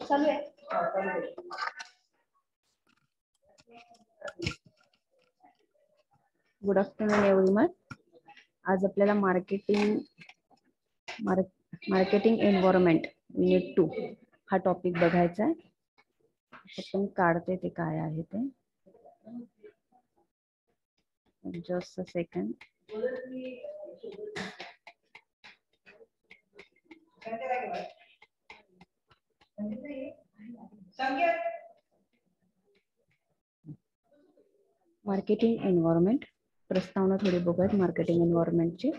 चालू आहे. Good afternoon everyone. आज आपल्याला मार्केटिंग एन्व्हायरमेंट युनिट 2 हा टॉपिक बघायचा आहे. आपण काढते ते काय आहे ते. Just a second. Marketing environment प्रस्तावना थोडी बघूयात marketing एन्व्हायरमेंटची.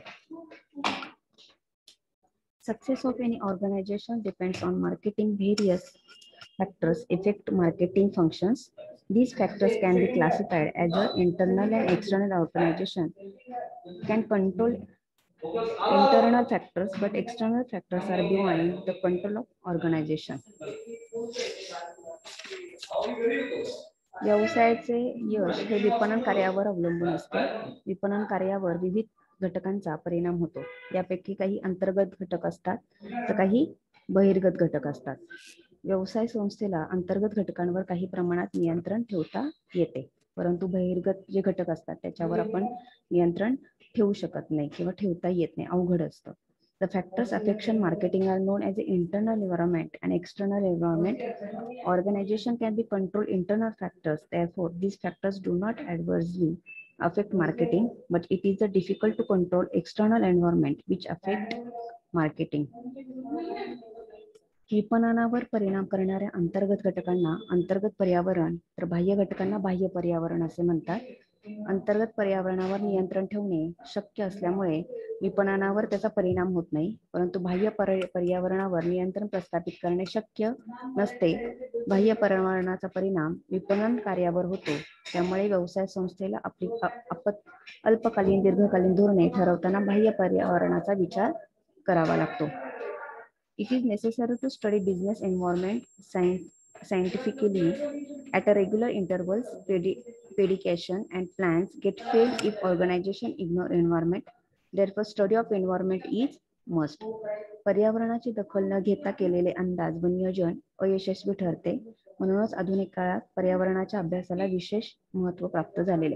Success of any organization depends on marketing. Various factors affect marketing functions. These factors can be classified as internal and external. Organization can control internal factors, but external factors are beyond the control of organization. व्यवसायाचे यश हे विपणन कार्यावर अवलंबून असते. विपणन कार्यावर विविध घटकांचा परिणाम होतो. यापैकी काही अंतर्गत घटक असतात तर काही बहिर्गत घटक असतात. व्यवसाय संस्थेला अंतर्गत घटकांवर काही प्रमाणात नियंत्रण ठेवता येते, परंतु बहिर्गत जे घटक असतात त्याच्यावर आपण नियंत्रण ठेवू शकत नाही किंवा ठेवता येत नाही, अवघड असतं. The factors affecting marketing are known as the internal environment and external environment. Organization can be control internal factors. Therefore, these factors do not adversely affect marketing, but it is difficult to control external environment which affect marketing. विपणनावर परिणाम करणाऱ्या अंतर्गत घटकांना अंतर्गत पर्यावरण तर बाह्य घटकांना बाह्य पर्यावरण असे म्हणतात. अंतर्गत पर्यावरणावर नियंत्रण ठेवणे शक्य असल्यामुळे विपणनावर त्याचा परिणाम होत नाही, परंतु बाह्य पर्यावरणावर नियंत्रण प्रस्थापित करणे शक्य नसते. बाह्य पर्यावरणाचा परिणाम विपणन कार्यावर होतो. त्यामुळे व्यवसाय संस्थेला आपली अल्पकालीन दीर्घकालीन धोरणे ठरवताना बाह्य पर्यावरणाचा विचार करावा लागतो. It is necessary to study business environment scientifically at a regular intervals. Predication and plans get failed if organization ignore environment. Therefore, study of environment is must. पर्यावरणाची दखल न घेता केलेले अंदाज व नियोजन अयशस्वी ठरते. म्हणूनच आधुनिक काळात पर्यावरणाच्या अभ्यासाला विशेष महत्त्व प्राप्त झालेले.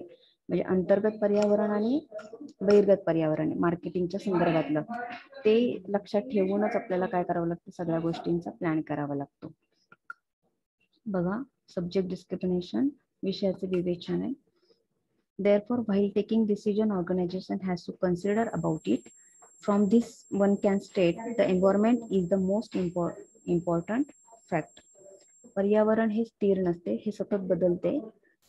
म्हणजे अंतर्गत पर्यावरण आणि बहिर्गत पर्यावरण मार्केटिंगच्या संदर्भातलं ते लक्षात ठेवूनच आपल्याला काय करावं लागतं, सगळ्या गोष्टींचा प्लॅन करावा लागतो. बघा, सब्जेक्ट डिस्क्रिमिनेशन विषयाचे विवेचन आहे. Therefore, while taking decision, organization has to consider about it. From this, one can state the environment is the most important fact. पर्यावरण हे स्थिर नसते, हे सतत बदलते.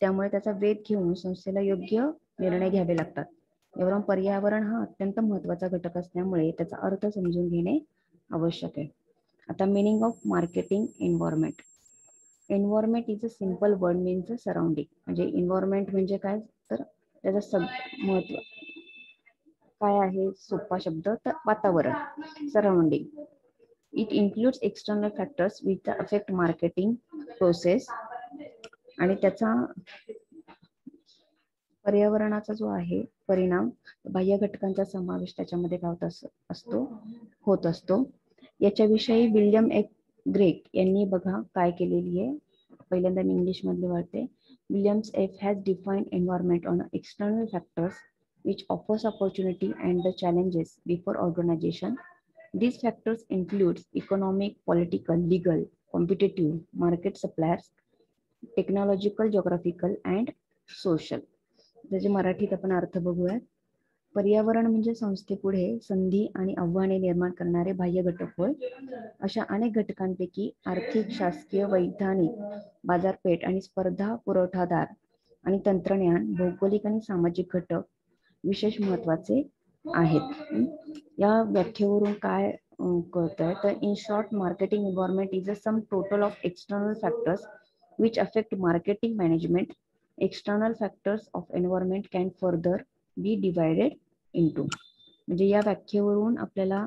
त्यामुळे त्याचा वेध घेऊन संस्थेला योग्य निर्णय घ्यावे लागतात. यावरून पर्यावरण हा अत्यंत महत्त्वाचा घटक असल्यामुळे त्याचा अर्थ समजून घेणे आवश्यक आहे. आता meaning of marketing environment. Environment is a simple word means a surrounding. म्हणजे एन्व्हायरमेंट म्हणजे काय, तर त्याचं महत्व काय आहे, सोपा शब्द तर वातावरण, surrounding. It includes external factors which affect marketing process. आणि त्याचा पर्यावरणाचा जो आहे परिणाम बाह्य घटकांचा समावेश त्याच्यामध्ये होत असतो. याच्याविषयी विल्यम एफ ग्रेग यांनी बघा काय केलेली आहे. पहिल्यांदा मी इंग्लिश मध्ये वाचते. Williams F has defined environment on external factors which offers opportunity and the challenges before organization. These factors includes economic, political, legal, competitive, market suppliers, technological, geographical and social. त्याचे मराठीत आपण अर्थ बघूयात. पर्यावरण म्हणजे संस्थेपुढे संधी आणि आव्हाने निर्माण करणारे बाह्य घटक होय. अशा अनेक घटकांपैकी आर्थिक, शासकीय, वैधानिक, बाजारपेठ आणि स्पर्धा पुरवठादार आणि तंत्रज्ञान, भौगोलिक आणि सामाजिक घटक विशेष महत्वाचे आहेत. या व्याख्येवरून काय कळतंय तर in short marketing environment is a sum total of external factors which affect marketing management. External factors of environment can further be divided into. म्हणजे या व्याख्येवरून आपल्याला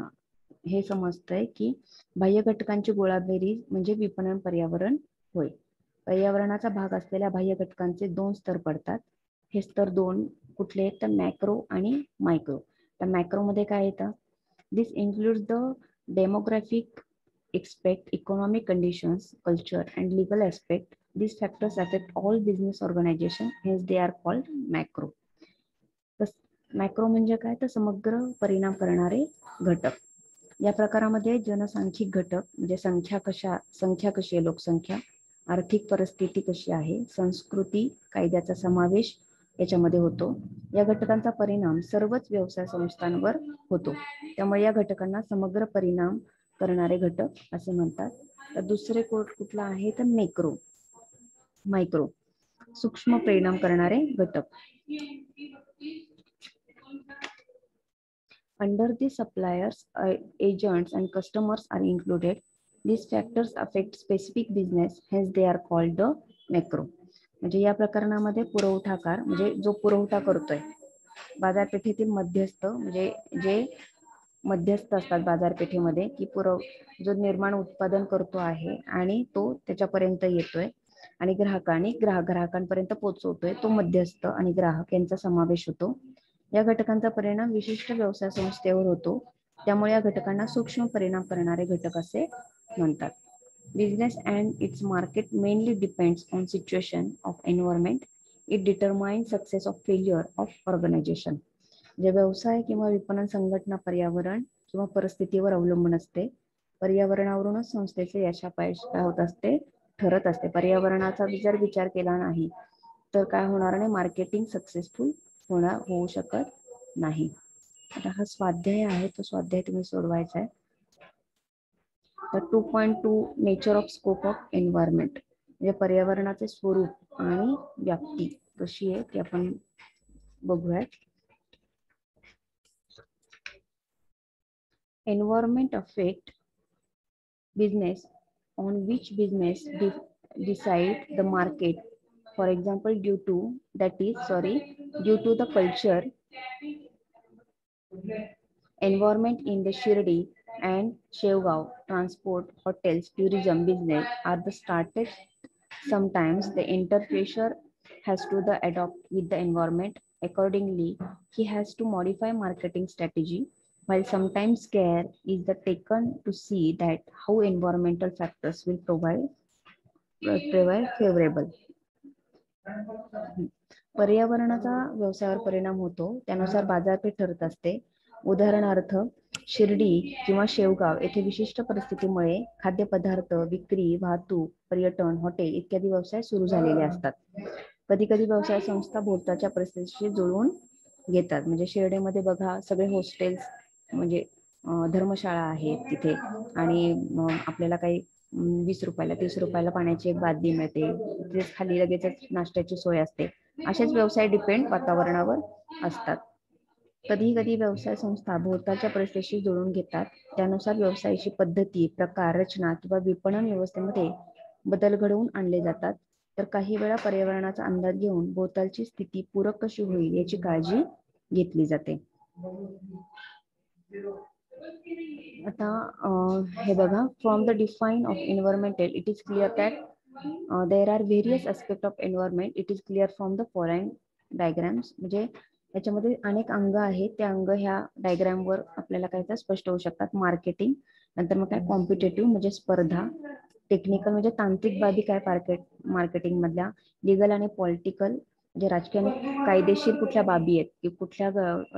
हे समजतंय की बाह्य घटकांची गोळाबेरीज म्हणजे विपणन पर्यावरण होय. पर्यावरणाचा भाग असलेल्या बाह्य घटकांचे 2 स्तर पडतात. हे स्तर 2 कुठले आहेत तर मॅक्रो आणि मायक्रो. तर मॅक्रोमध्ये काय येतं, this includes the demographic expect economic conditions, culture, and legal aspect. These factors affect all business organization, hence they are called macro. Macro म्हणजे काय तर समग्र परिणाम करणारे घटक. या प्रकारामध्ये जनसांख्यिक घटक म्हणजे संख्या कशी आहे, लोकसंख्या, आर्थिक परिस्थिती कशी आहे, संस्कृती, कायद्याचा समावेश याच्यामध्ये होतो. या घटकांचा परिणाम सर्वच व्यवसाय संस्थांवर होतो. त्यामुळे या घटकांना समग्र परिणाम करणारे घटक असे म्हणतात. तर दुसरे कुठला आहे तर मायक्रो, सूक्ष्म परिणाम करणारे घटक. Under the suppliers, agents and customers are included. These factors affect specific business, hence they are called the macro. म्हणजे या प्रकरणामध्ये पुरवठाकार म्हणजे जो पुरवठा करतोय, बाजारपेठेतील मध्यस्थ म्हणजे जे मध्यस्थ असतात बाजारपेठेमध्ये, की जो निर्माण उत्पादन करतो आहे आणि तो त्याच्यापर्यंत येतोय आणि ग्राहकांपर्यंत पोहोचवतोय, तो मध्यस्थ आणि ग्राहक यांचा समावेश होतो. या घटकांचा परिणाम विशिष्ट व्यवसाय संस्थेवर होतो. त्यामुळे या घटकांना सूक्ष्म परिणाम करणारे घटक असे म्हणतात. Business and its market mainly depends on situation of environment. It determine success of failure of organization. जे व्यवसाय किंवा विपणन संघटना पर्यावरण किंवा परिस्थितीवर अवलंबून असते. पर्यावरणावरूनच संस्थेचे यशापयश काय होत असते, ठरत असते. पर्यावरणाचा जर विचार केला नाही तर काय होणार नाही, मार्केटिंग सक्सेसफुल होऊ शकत नाही. आता हा स्वाध्याय आहे, तो स्वाध्याय तुम्ही सोडवायचा आहे. तर 2.2 nature of scope of environment म्हणजे पर्यावरणाचे स्वरूप आणि व्याप्ती कशी आहे ते आपण बघूयात. Environment affect business on which business decide the market. For example, due to the culture, environment in the Shirdi and Shevgaon, transport, hotels, tourism business are the started. Sometimes the interfacer has to the adopt with the environment. Accordingly, he has to modify marketing strategy. While sometimes care is the taken to see that how environmental factors will provide favorable. पर्यावरणाचा व्यवसायावर परिणाम होतो, त्यानुसार बाजारपेठ ठरत असते. उदाहरणार्थ शिर्डी किंवा शेवगाव येथे विशिष्ट परिस्थितीमुळे खाद्यपदार्थ विक्री, वाहतूक, पर्यटन, हॉटेल इत्यादी व्यवसाय सुरू झालेले असतात. कधी कधी व्यवसाय संस्था भोवतालच्या परिस्थितीशी जुळवून घेतात. म्हणजे शिर्डीमध्ये बघा सगळे हॉस्टेल्स म्हणजे धर्मशाळा आहेत तिथे, आणि आपल्याला काही 20 रुपयाला 30 रुपयाला पाण्याची एक बादली मिळते, तिथेच खाली लगेच नाश्त्याची सोय असते. असेच व्यवसाय डिपेंड वातावरणावर असतात. कधी कधी व्यवसाय संस्था भोवतालच्या परिस्थितीशी जुळवून घेतात. त्यानुसार व्यवसायाची पद्धती, प्रकार, रचना किंवा विपणन व्यवस्थेमध्ये बदल घडवून आणले जातात. तर काही वेळा पर्यावरणाचा अंदाज घेऊन भोवतालची स्थिती पूरक कशी होईल याची काळजी घेतली जाते. आता हे बघा, from the define of environmental it is clear that there are various aspect of environment. It is clear from the following diagrams. म्हणजे याच्यामध्ये अनेक अंग आहेत, त्या अंग ह्या डायग्रामवर आपल्याला काय स्पष्ट होऊ शकतात. मार्केटिंग, नंतर मग काय कॉम्पिटेटिव्ह म्हणजे स्पर्धा, टेक्निकल म्हणजे तांत्रिक बाबी काय मार्केटिंग मधल्या, लिगल आणि पॉलिटिकल म्हणजे राजकीय आणि कायदेशीर कुठल्या बाबी आहेत की कुठल्या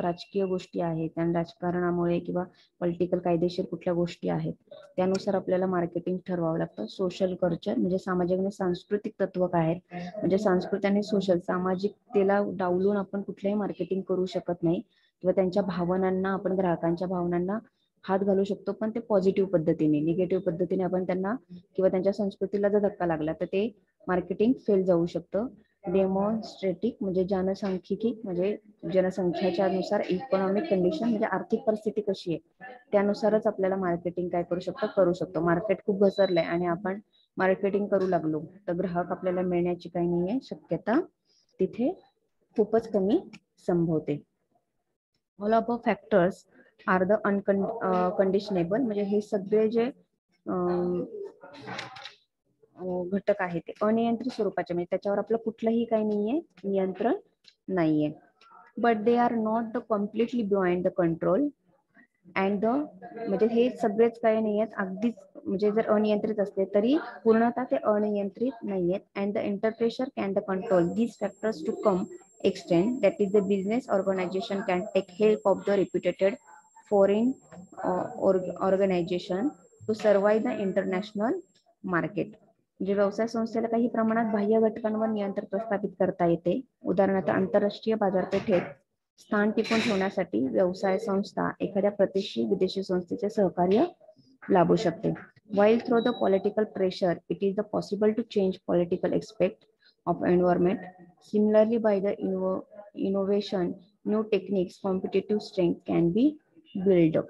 राजकीय गोष्टी आहेत आणि राजकारणामुळे किंवा पॉलिटिकल कायदेशीर कुठल्या गोष्टी आहेत त्यानुसार आपल्याला मार्केटिंग ठरवावं लागतं. सोशल कल्चर म्हणजे सामाजिक आणि सांस्कृतिक तत्व काय आहेत, म्हणजे सांस्कृतिक आणि सोशल सामाजिकतेला डावलून आपण कुठल्याही मार्केटिंग करू शकत नाही किंवा त्यांच्या भावनांना आपण ग्राहकांच्या भावनांना हात घालू शकतो, पण ते पॉझिटिव्ह पद्धतीने. निगेटिव्ह पद्धतीने आपण त्यांना किंवा त्यांच्या संस्कृतीला जर धक्का लागला तर ते मार्केटिंग फेल जाऊ शकतं. डेमॉन्स्ट्रेटिव्ह म्हणजे जनसांख्यिकी म्हणजे जनसंख्याच्या नुसार इकॉनॉमिक कंडिशन म्हणजे आर्थिक परिस्थिती कशी आहे त्यानुसारच आपल्याला मार्केटिंग काय करू शकतो. मार्केट खूप घसरलंय आणि आपण मार्केटिंग करू लागलो तर ग्राहक आपल्याला मिळण्याची काही नाहीये शक्यता, तिथे खूपच कमी संभवते. All of factors are the unconditionable म्हणजे हे सगळे जे घटक आहेत ते अनियंत्रित स्वरूपाचे, म्हणजे त्याच्यावर आपलं कुठलंही काही नाहीये, नियंत्रण नाहीये. But they are not the completely beyond the control and the, म्हणजे हे सगळेच काही नाही आहेत अगदीच, म्हणजे जर अनियंत्रित असले तरी पूर्णतः ते अनियंत्रित नाही आहेत. And the entrepreneur can the control these factors to come extent, that is the business organization can take help of the reputed foreign organization to survive the international market. म्हणजे व्यवसाय संस्थेला काही प्रमाणात बाह्य घटकांवर नियंत्रण प्रस्थापित करता येते. उदाहरणार्थ आंतरराष्ट्रीय बाजारपेठेत स्थान टिकून ठेवण्यासाठी व्यवसाय संस्था एखाद्या प्रतिष्ठित विदेशी संस्थेचे सहकार्य लाभू शकते. While through the political pressure, it is possible to change political aspect of environment. Similarly, by the innovation, new techniques, competitive strength can be built up.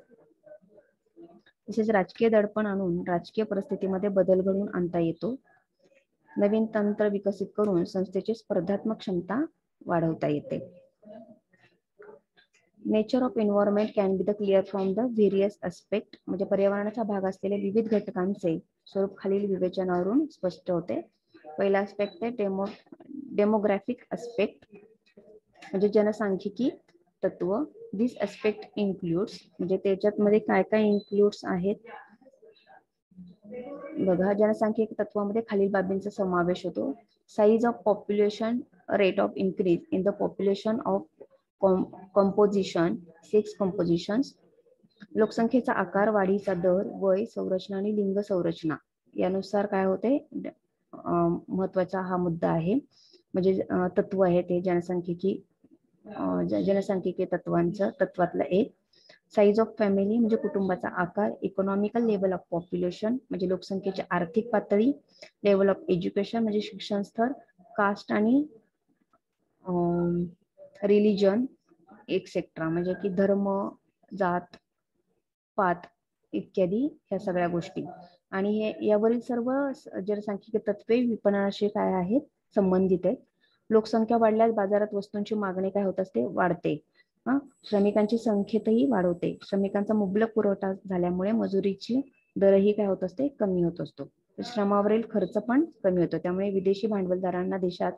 तसेच राजकीय दडपण आणून राजकीय परिस्थितीमध्ये बदल घडवून आणता येतो. नवीन तंत्र विकसित करून संस्थेची स्पर्धात्मक क्षमता वाढवता येते. Nature of environment can be the clear from the various aspect. म्हणजे पर्यावरणाचा भाग असलेले विविध घटकांचे स्वरूप खालील विवेचनावरून स्पष्ट होते. पहिला एस्पेक्ट आहे डेमोग्राफिक एस्पेक्ट, म्हणजे जनसांख्यिकी तत्व. दिस एस्पेक्ट इन्क्लूड्स, म्हणजे त्याच्यात मध्ये काय काय इन्क्लूड्स आहेत बघा. जनसांख्यिक तत्वामध्ये खालील बाबींचा समावेश होतो. Size of population, rate of increase in the population of composition, sex compositions. लोकसंख्येचा आकार, वाढीचा दर, वय, संरचना आणि लिंग संरचना यानुसार काय होते. महत्वाचा हा मुद्दा आहे, म्हणजे तत्व आहे ते जनसांख्यिकी तत्वातलं एक. साईज ऑफ फॅमिली म्हणजे कुटुंबाचा आकार. इकॉनॉमिकल लेवल ऑफ पॉप्युलेशन म्हणजे लोकसंख्येची आर्थिक पातळी. लेवल ऑफ एज्युकेशन म्हणजे शिक्षण स्तर. कास्ट आणि रिलिजन एक्सेट्रा, म्हणजे की धर्म, जात पात इत्यादी ह्या सगळ्या गोष्टी. आणि यावरील सर्व जनसांख्यिकी तत्वे विपणनाशी काय आहेत, संबंधित आहेत. लोकसंख्या वाढल्यास बाजारात वस्तूंची मागणी काय होत असते, वाढते. श्रमिकांची संख्येतही वाढवते. श्रमिकांचा मुबलक पुरवठा झाल्यामुळे मजुरीची दरही काय होत असते, कमी होत असतो. श्रमावरील खर्च पण कमी होतो. त्यामुळे विदेशी भांडवलदारांना देशात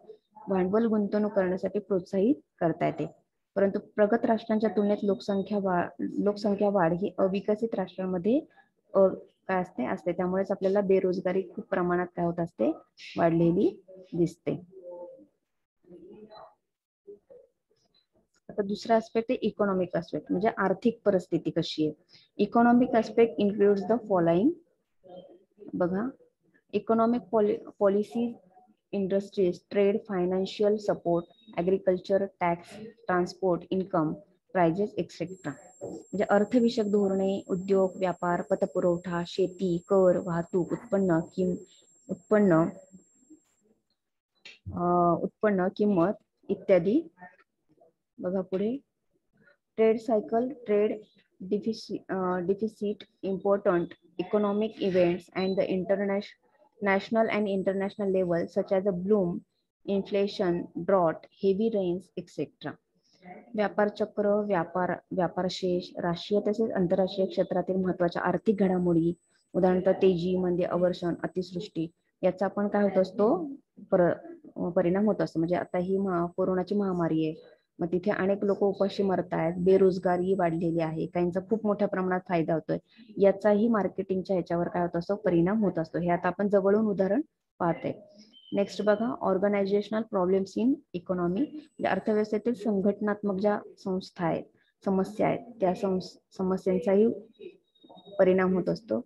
भांडवल गुंतवणूक करण्यासाठी प्रोत्साहित करता येते. परंतु प्रगत राष्ट्रांच्या तुलनेत लोकसंख्या वाढ ही अविकसित राष्ट्रांमध्ये काय असते. त्यामुळेच आपल्याला बेरोजगारी खूप प्रमाणात काय होत असते, वाढलेली दिसते. आता दुसरा एस्पेक्ट आहे इकॉनॉमिक एस्पेक्ट, म्हणजे आर्थिक परिस्थिती कशी आहे. Economic aspect includes the following. बघा, economic policy, industries, trade, financial support, agriculture, tax, transport, income, prices etcetera. म्हणजे अर्थविषयक धोरणे, उद्योग, व्यापार, पतपुरवठा, शेती, कर, वाहतूक, उत्पन्न, किंमत इत्यादी. बघा पुढे, trade cycle, trade deficit, important economic events and the national and international level such as the bloom, inflation, drought, heavy rains, etc. व्यापार चक्र, व्यापार शेष, राष्ट्रीय तसेच आंतरराष्ट्रीय क्षेत्रातील महत्त्वाच्या आर्थिक घडामोडी, उदाहरणार्थ तेजी, मंदी, अवर्षण, अतिवृष्टी याचा पण काय होत असतो, परिणाम होत असतो. म्हणजे आता ही कोरोनाची महामारी आहे, मग तिथे अनेक लोक उपाशी मरत आहेत, बेरोजगारी वाढलेली आहे, काहींचा खूप मोठ्या प्रमाणात फायदा होतोय. याचाही मार्केटिंगच्या ह्याच्यावर काय होत असतो, परिणाम होत असतो. हे आता आपण जवळून उदाहरण पाहतोय. नेक्स्ट बघा, ऑर्गनायझेशनल प्रॉब्लेम्स इन इकॉनॉमी. अर्थव्यवस्थेतील संघटनात्मक ज्या समस्या आहेत त्या समस्यांचाही परिणाम होत असतो.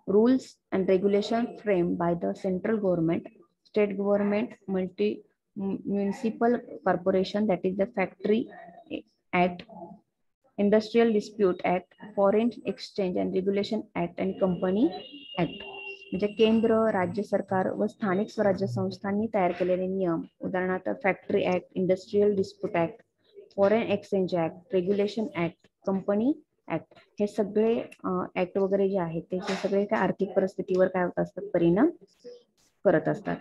Rules and regulation frame by the central government, state government, municipal corporation, that is the Factory Act, Industrial Dispute Act, Foreign Exchange and Regulation Act and Company Act. म्हणजे केंद्र, राज्य सरकार व स्थानिक स्वराज्य संस्थांनी तयार केलेले नियम, उदाहरणार्थ factory act, industrial dispute act, foreign exchange act, regulation act, company act, हे सगळे ऍक्ट वगैरे जे आहेत ते सगळे काय आर्थिक परिस्थितीवर काय होत असतात, परिणाम करत असतात.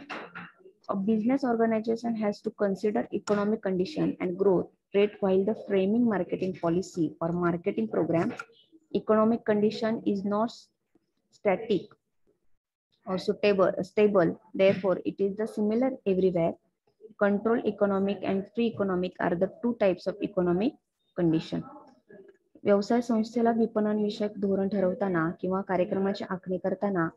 A business organization has to consider economic condition and growth rate while the framing marketing policy or marketing program. Economic condition is not static or stable. Therefore, it is the similar everywhere. Control economic and free economic are the two types of economic condition. व्यवसाय संस्थेला विपणन विषयक धोरण ठरवताना किंवा कार्यक्रमाची आखणी करताना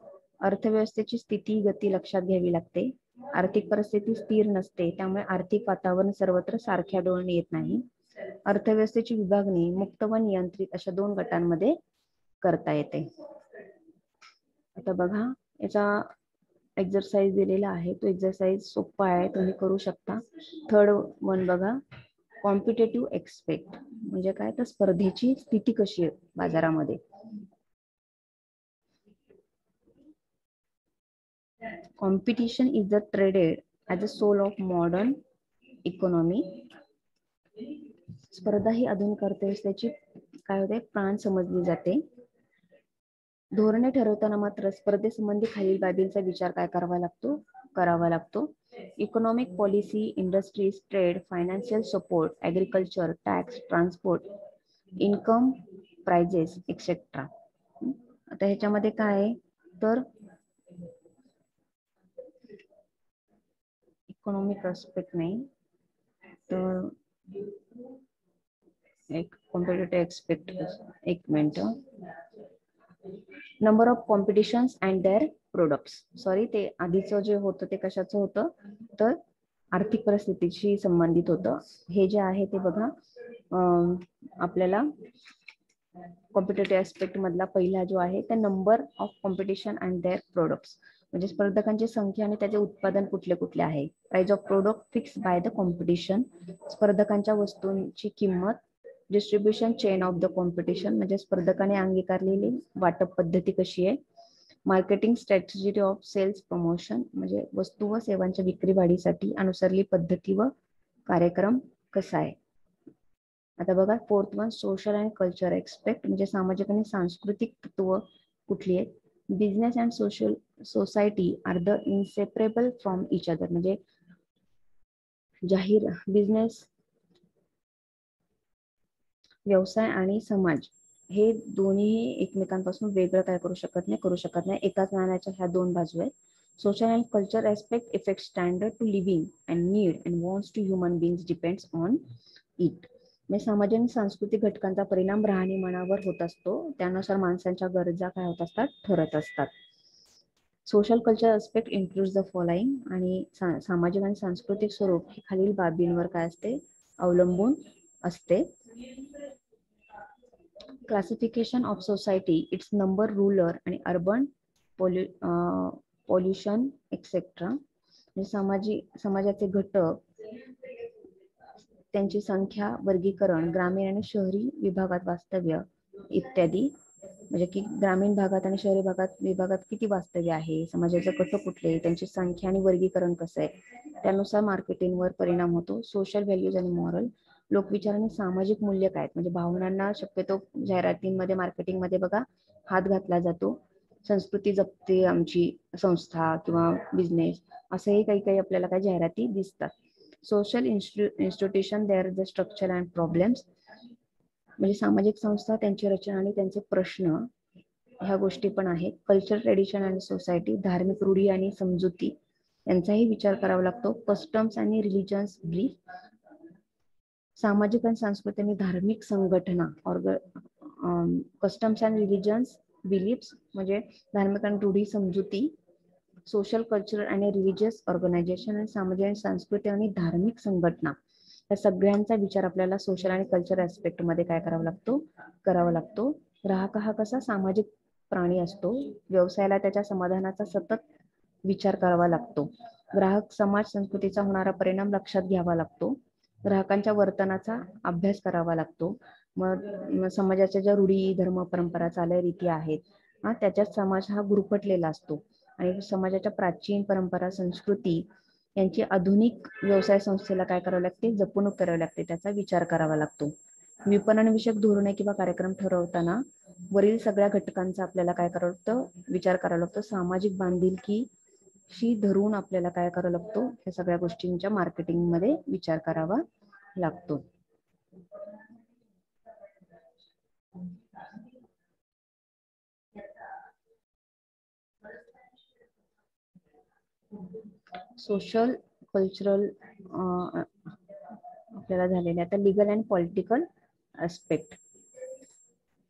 अर्थव्यवस्थेची स्थिती गती लक्षात घ्यावी लागते. आर्थिक परिस्थिती स्थिर नसते, त्यामुळे आर्थिक वातावरण सर्वत्र सारखे आढळून येत नाही. अर्थव्यवस्थेची विभागणी मुक्त व नियंत्रित अशा दोन गटांमध्ये करता येते. आता बघा, याचा एक्सरसाइज दिलेला आहे, तो एक्सरसाइज सोपा आहे, तुम्ही करू शकता. थर्ड वन बघा, कॉम्पिटेटिव्ह एक्सपेक्ट म्हणजे काय, तर स्पर्धेची स्थिती कशी आहे बाजारामध्ये. Competition is the traded as a soul of modern economy. स्पर्धा ही आधुनिक अर्थव्यवस्थेची काय होते, प्राण समजली जाते. धोरणे ठरवताना मात्र स्पर्धेसंबंधी खालील बाबींचा विचार काय करावा लागतो. Economic policy, industries, trade, financial support, agriculture, tax, transport, income, prices etcetera. आता ह्याच्यामध्ये काय आहे, तर इकॉनॉमिक एस्पेक्ट नाही, तर एक कॉम्पिटेटिव्ह एक्सपेक्ट. एक minute. Number of competitions and their products. Sorry, ते आधीचं जे होतं ते कशाचं होतं, तर आर्थिक परिस्थितीशी संबंधित होतं. हे जे आहे ते बघा, आपल्याला कॉम्पिटेटिव्ह एस्पेक्ट मधला पहिला जो आहे ते number of competition and their products म्हणजे स्पर्धकांची संख्या आणि त्याचे उत्पादन कुठले कुठले आहे. Price of product fix by the competition, स्पर्धकांच्या वस्तूंची किंमत. Distribution chain of the competition म्हणजे स्पर्धकाने अंगीकारलेली वाटप पद्धती कशी आहे. Marketing strategy of sales promotion म्हणजे वस्तू व सेवांच्या विक्री वाढीसाठी अनुसरली पद्धती व कार्यक्रम कसा आहे. आता बघा, fourth one, social and culture expect म्हणजे सामाजिक आणि सांस्कृतिक तत्व कुठली आहेत. Business and society are the inseparable from each other म्हणजे जाहीर बिझनेस, व्यवसाय आणि समाज हे दोन्ही एकमेकांपासून वेगळं काय करू शकत नाही. एकाच नाण्याच्या ह्या दोन बाजू आहेत. Social and culture aspect effect standard to living and need and wants to human beings depends on it. म्हणजे सामाजिक आणि सांस्कृतिक घटकांचा परिणाम राहणीमानावर होत असतो, त्यानुसार माणसांच्या गरजा काय होत असतात, ठरत असतात. Social culture aspect includes the following आणि सामाजिक आणि सांस्कृतिक स्वरूप हे खालील बाबींवर काय असते, अवलंबून असते. Classification of society, it's number, rural आणि अर्बन पॉल्युशन एक्सेट्रा. म्हणजे समाजाचे घटक, त्यांची संख्या, वर्गीकरण, ग्रामीण आणि शहरी विभागात वास्तव्य इत्यादी. म्हणजे की ग्रामीण भागात आणि शहरी विभागात किती वास्तव्य आहे, समाजाचे घटक कुठले, त्यांची संख्या आणि वर्गीकरण कसं आहे, त्यानुसार मार्केटिंगवर परिणाम होतो. सोशल व्हॅल्यूज आणि मॉरल, लोकविचार आणि सामाजिक मूल्य काय म्हणजे भावनांना शक्यतो जाहिरातींमध्ये, मार्केटिंगमध्ये बघा हात घातला जातो. संस्कृती जपते आमची संस्था किंवा बिझनेस, असंही काही आपल्याला काय जाहिराती दिसतात. Social institution, their the structure and problems म्हणजे सामाजिक संस्था, त्यांची रचना आणि त्यांचे प्रश्न ह्या गोष्टी पण आहेत. कल्चर, ट्रेडिशन आणि सोसायटी, धार्मिक रूढी आणि समजुती यांचाही विचार करावा लागतो. कस्टम्स आणि रिलिजन्स बिलीफ, सामाजिक आणि सांस्कृतिक आणि धार्मिक संघटना, कस्टम्स अँड रिलिजन्स बिलीफ्स म्हणजे धार्मिक आणि रूढी समजुती. सोशल कल्चर आणि रिलिजियस ऑर्गनायझेशन आणि सामाजिक आणि सांस्कृतिक आणि धार्मिक संघटना या सगळ्यांचा विचार आपल्याला सोशल आणि कल्चर ऍस्पेक्ट मध्ये काय करावा लागतो. ग्राहक हा कसा सामाजिक प्राणी असतो, व्यवसायाला त्याच्या समाधानाचा सतत विचार करावा लागतो. ग्राहक समाज संस्कृतीचा होणारा परिणाम लक्षात घ्यावा लागतो. ग्राहकांच्या वर्तनाचा अभ्यास करावा लागतो. मग समाजाच्या ज्या रूढी, धर्म, परंपरा, चालीरीती आहेत त्याच्यात समाज हा गुरफटलेला असतो आणि समाजाच्या प्राचीन परंपरा, संस्कृती यांची आधुनिक व्यवसाय संस्थेला काय करावे लागते, जपणूक करावी लागते, त्याचा विचार करावा लागतो. विपणन विषयक धोरणे किंवा कार्यक्रम ठरवताना वरील सगळ्या घटकांचा आपल्याला काय करावं लागतं, विचार करावा लागतो. सामाजिक बांधिलकीशी धरून आपल्याला काय करावं लागतो, या सगळ्या गोष्टींच्या मार्केटिंग मध्ये विचार करावा लागतो. सोशल कल्चरल आपल्याला झालेले. आता legal and political aspect.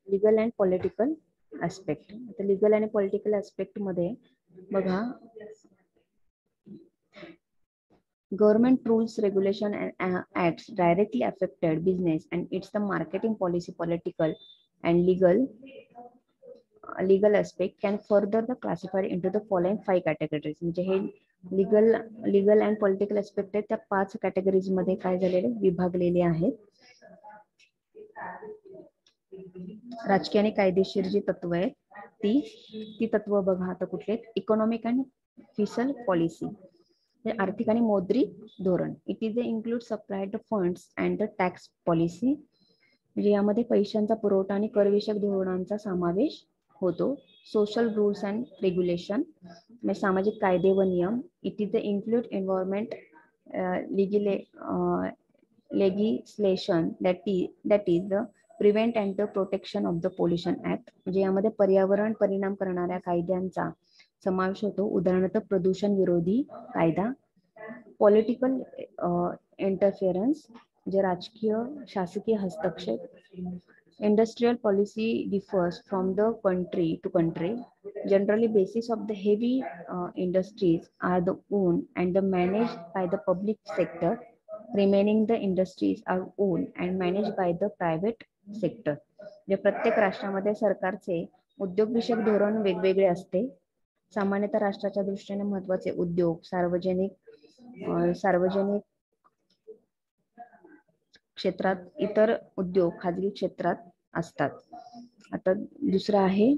Legal and political aspect. आता लिगल आणि पॉलिटिकल ऍस्पेक्ट मध्ये बघा, government rules, regulation and acts directly affected business and it's the marketing policy, political and legal aspect can further the classified into the following 5 categories. म्हणजे हे legal and political aspect आहे त्या 5 categories मध्ये काय झालेले विभागलेले आहेत. राजकीय आणि कायदेशीर जी तत्व आहेत ती तत्व बघा आता कुठले. इकॉनॉमिक अँड फिस्कल पॉलिसी, आर्थिक आणि मौद्रिक धोरण. It is include supply the funds and the tax policy, म्हणजे यामध्ये पैशांचा पुरवठा आणि करविषयक धोरणांचा समावेश होतो. सोशल रूल्स अँड रेग्युलेशन, म्हणजे सामाजिक कायदे व नियम. It is include environment legislation that is the prevent and the protection of the pollution act, म्हणजे यामध्ये पर्यावरण परिणाम करणाऱ्या कायद्यांचा समावेश होतो. उदाहरणार्थ प्रदूषण विरोधी कायदा. पॉलिटिकल इंटरफिअरन्स, म्हणजे राजकीय शासकीय हस्तक्षेप. Industrial policy differs from the country to country. Generally basis of the heavy industries are the own and the manage by the public sector. Remaining the industries are own and manage by the private sector. म्हणजे प्रत्येक राष्ट्रामध्ये सरकारचे उद्योगविषयक धोरण वेगवेगळे असते. सामान्यतः राष्ट्राच्या दृष्टीने महत्वाचे उद्योग सार्वजनिक क्षेत्रात, इतर उद्योग खाजगी क्षेत्रात असतात. आता दुसरं आहे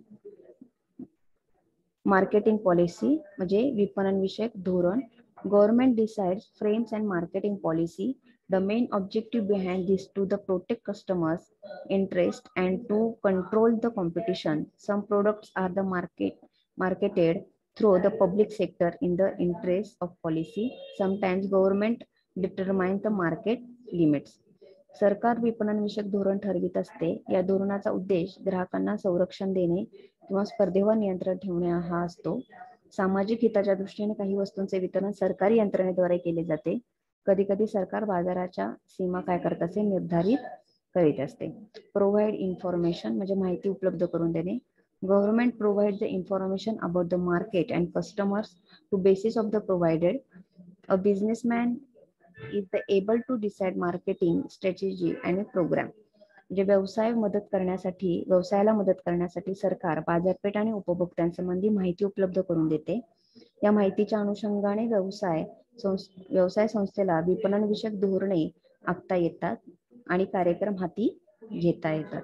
मार्केटिंग पॉलिसी, म्हणजे विपणन विषयक धोरण. Government decides frames and marketing policy. The main objective behind this to the protect customers' interest and to control the competition. Some products are the marketed through the public sector in the interest of policy. Sometimes government determines the market limits. सरकार विपणन विषयक धोरण ठरवित असते. या धोरणाचा उद्देश ग्राहकांना संरक्षण देणे किंवा स्पर्धेवर नियंत्रण ठेवणे हा असतो. सामाजिक हिताच्या दृष्टीने काही वस्तूंचे वितरण सरकारी यंत्रणेद्वारे केले जाते. कधी कधी सरकार बाजाराच्या सीमा काय करत असते निर्धारित करीत असते. प्रोव्हाइड इन्फॉर्मेशन, म्हणजे माहिती उपलब्ध करून देणे. Government provide the information about the market and customers to basis of the provided. A businessman is the able to decide marketing strategy and program. म्हणजे व्यवसायाला मदत करण्यासाठी सरकार बाजारपेठ आणि उपभोक्त्यांसंबंधी माहिती उपलब्ध करून देते. या माहितीच्या अनुषंगाने व्यवसाय संस्थेला विपणन विषयक धोरणे आखता येतात आणि कार्यक्रम हाती घेता येतात.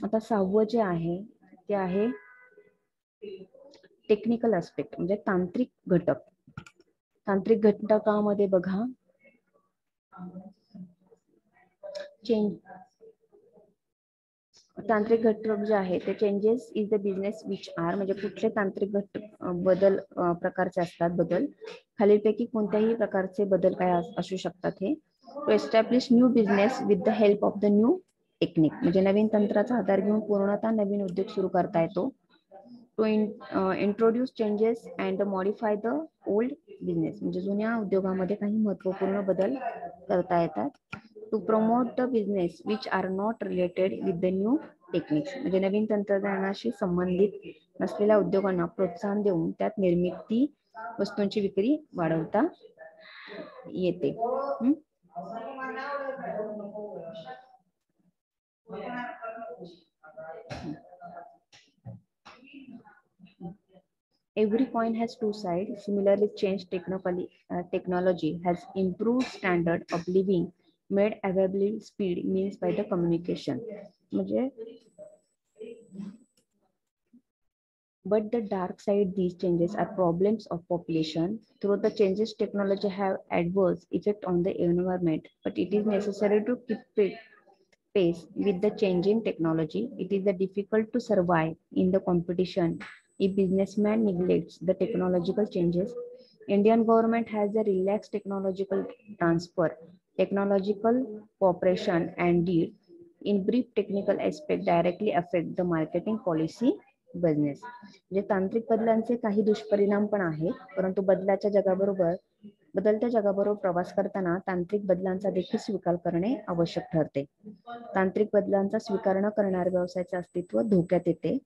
आता 6वं जे आहे ते आहे टेक्निकल ऍस्पेक्ट, म्हणजे तांत्रिक घटक. तांत्रिक घटकामध्ये बघा तांत्रिक घटक जे आहे ते changes is the business which R, म्हणजे कुठले तांत्रिक घटक बदल प्रकारचे असतात. बदल खालीलपैकी कोणत्याही प्रकारचे बदल काय असू शकतात. हे to establish new business with the help of the new technique, म्हणजे नवीन तंत्राचा आधार घेऊन पूर्णतः नवीन उद्योग सुरू करता येतो. To introduce changes and modify the old business, म्हणजे जुन्या उद्योगामध्ये काही महत्वपूर्ण बदल करता येतात. To promote the business which are not related with the new techniques, म्हणजे नवीन तंत्रज्ञानाशी संबंधित नसलेल्या उद्योगांना प्रोत्साहन देऊन त्यात निर्मिती वस्तूंची विक्री वाढवता येते. Every coin has two sides. Similarly, technology has improved standard of living, made available speed means by the communication. But the dark side, these changes are problems of population. Through the changes, technology have adverse effect on the environment, but it is necessary to keep pace with the changing technology. It is difficult to survive in the competition if businessman neglects the technological changes. Indian government has a relaxed technological transfer, technological cooperation, and did in brief technical aspect directly affect the marketing policy business. म्हणजे तांत्रिक बदलांचे काही दुष्परिणाम पण आहेत, परंतु बदलाच्या जगाबरोबर बदलत्या जगाबरोबर प्रवास करताना तांत्रिक बदलांचा देखील स्वीकार करणे आवश्यक ठरते. तांत्रिक बदलांचा स्वीकार न करणाऱ्या व्यवसायाचे अस्तित्व धोक्यात येते.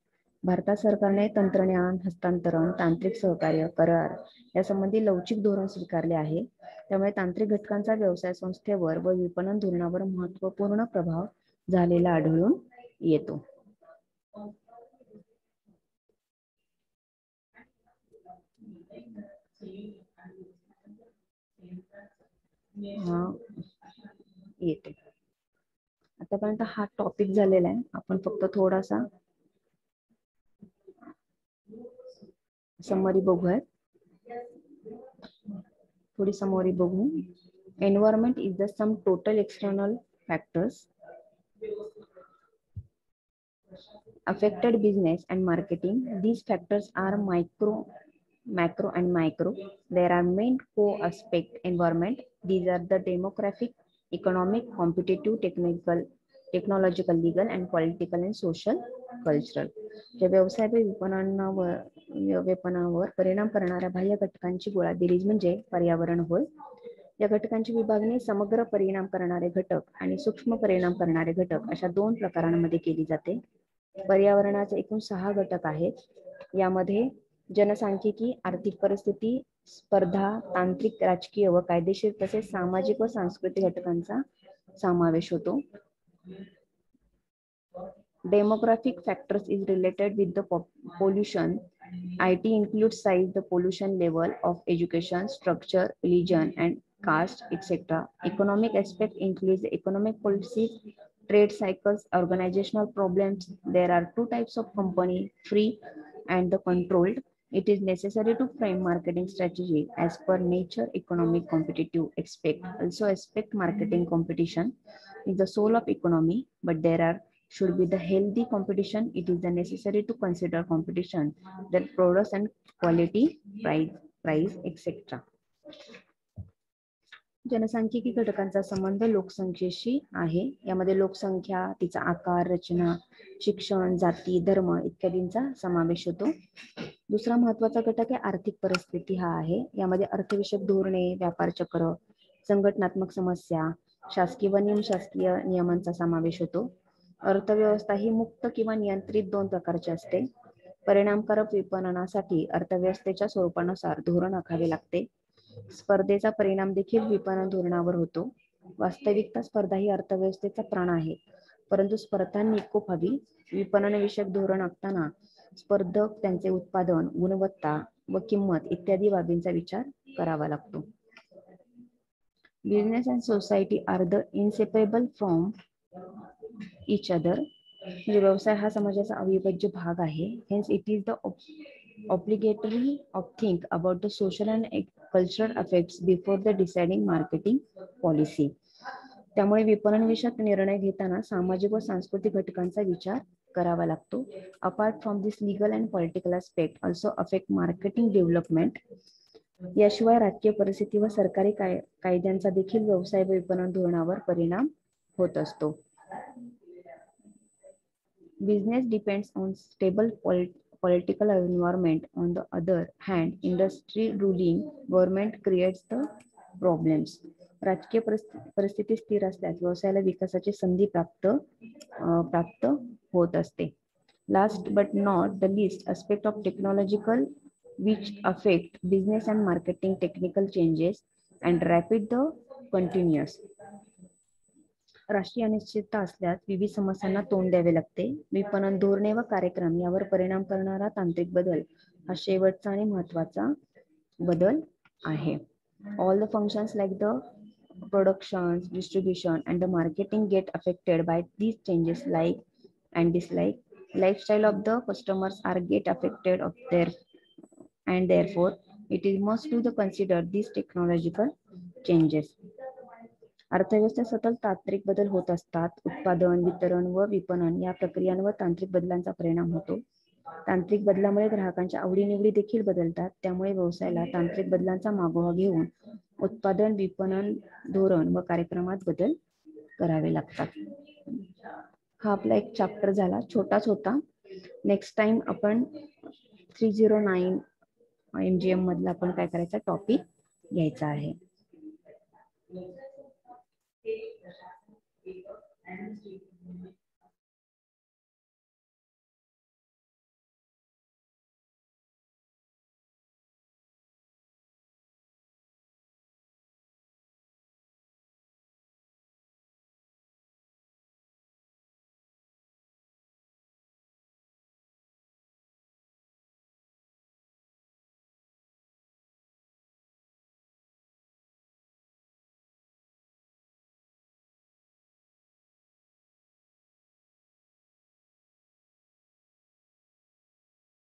भारत सरकारने तंत्रज्ञान हस्तांतरण, तांत्रिक सहकार्य, करार यासंबंधी लवचिक धोरण स्वीकारले आहे. त्यामुळे तांत्रिक घटकांचा व्यवसाय संस्थेवर व विपणन धोरणावर महत्त्वपूर्ण प्रभाव झालेला आढळून येतो. येते आतापर्यंत हा टॉपिक झालेला आहे. आपण फक्त थोडासा समरी बघूयात. थोडी समरी बघू. Environment is the sum total external factors affected business and marketing. These factors are macro and micro. There are main co-aspect environment. These are the demographic, economic, competitive, technological, legal and political and social, cultural. व्यवसाय विपणनावर परिणाम करणाऱ्या बाह्य घटकांची गोळा बेरीज म्हणजे पर्यावरण होय. या घटकांची विभागणी समग्र परिणाम करणारे घटक आणि सूक्ष्म परिणाम करणारे घटक अशा दोन प्रकारांमध्ये केली जाते. पर्यावरणाचे एकूण 6 घटक आहेत. यामध्ये जनसांख्यिकी, आर्थिक परिस्थिती, स्पर्धा, तांत्रिक, राजकीय व कायदेशीर तसेच सामाजिक व सांस्कृतिक घटकांचा समावेश होतो. Demographic factors is related with the pollution. IT includes size, the pollution level of education, structure, religion and caste, etc. Economic aspect includes the economic policies, trade cycles, organizational problems. There are 2 types of company, free and the controlled. It is necessary to frame marketing strategy as per nature, economic, competitive aspect. Also aspect marketing competition is the soul of economy, but there are should be the healthy competition. It is the necessary to consider competition, that products and quality, price, etc. जनसांख्यिकी घटकांचा संबंध लोकसंख्येशी आहे. यामध्ये लोकसंख्या, तिचा आकार, रचना, शिक्षण, जाती, धर्म इत्यादींचा समावेश होतो. दुसरा महत्त्वाचा घटक आहे आर्थिक परिस्थिती हा आहे. यामध्ये अर्थविषयक धोरणे, व्यापार चक्र, संघटनात्मक समस्या, शासकीय व निमशासकीय नियमांचा समावेश होतो. अर्थव्यवस्था ही मुक्त किंवा नियंत्रित 2 प्रकारची असते. परिणामकारक विपणनासाठी अर्थव्यवस्थेच्या स्वरूपानुसार धोरण आखावे लागते. स्पर्धेचा परिणाम देखील विपणन धोरणावर होतो. वास्तविकता स्पर्धा ही अर्थव्यवस्थेचा प्राण आहे, परंतु स्पर्धा निकोप हवी. विपणन विषयक धोरण आखताना स्पर्धक, त्यांचे उत्पादन, गुणवत्ता व किंमत इत्यादी बाबींचा विचार करावा लागतो. Business and society are the inseparable from each other. म्हणजे व्यवसाय हा समाजाचा अविभाज्य भाग आहे. Hence it is the obligatory of think about the social and cultural effects before the deciding marketing policy. त्यामुळे विपणन विषयक निर्णय घेताना सामाजिक व सांस्कृतिक घटकांचा विचार करावा लागतो. Apart from this, legal and political aspect also affect marketing development. याशिवाय राजकीय परिस्थिती व सरकारी कायद्यांचा देखील व्यवसाय व विपणन धोरणावर परिणाम होत असतो. Business depends on stable political environment. On the other hand, industry ruling government creates the problems. राजकीय परिस्थिती स्थिर असल्यास व्यवसायाला विकासाची संधी प्राप्त होत असते. Last but not the least, aspect of technological which affect business and marketing, technical changes and rapid the continuous. राष्ट्रीय अनिश्चितता असल्यास विविध समस्यांना तोंड द्यावे लागते. विपणन धोरणे व कार्यक्रम यावर परिणाम करणारा तांत्रिक बदल हा शेवटचा आणि महत्त्वाचा बदल आहे. All the functions like the production, distribution and the marketing get affected by these changes, like and dislike. Lifestyle of the customers are get affected of their, and therefore it is must to the consider these technological changes. अर्थव्यवस्थेत सतत तांत्रिक बदल होत असतात. उत्पादन, वितरण व विपणन या प्रक्रियांवर तांत्रिक बदलांचा परिणाम होतो. तांत्रिक बदलामुळे ग्राहकांच्या आवडीनिवडी देखील बदलतात. त्यामुळे व्यवसायाला तांत्रिक बदलांचा मागोवा घेऊन उत्पादन, विपणन धोरण व कार्यक्रमात बदल करावे लागतात. हा आपला एक चॅप्टर झाला, छोटाच होता. नेक्स्ट टाइम आपण 309 MGM मधला आपण काय करायचा टॉपिक घ्यायचा आहे.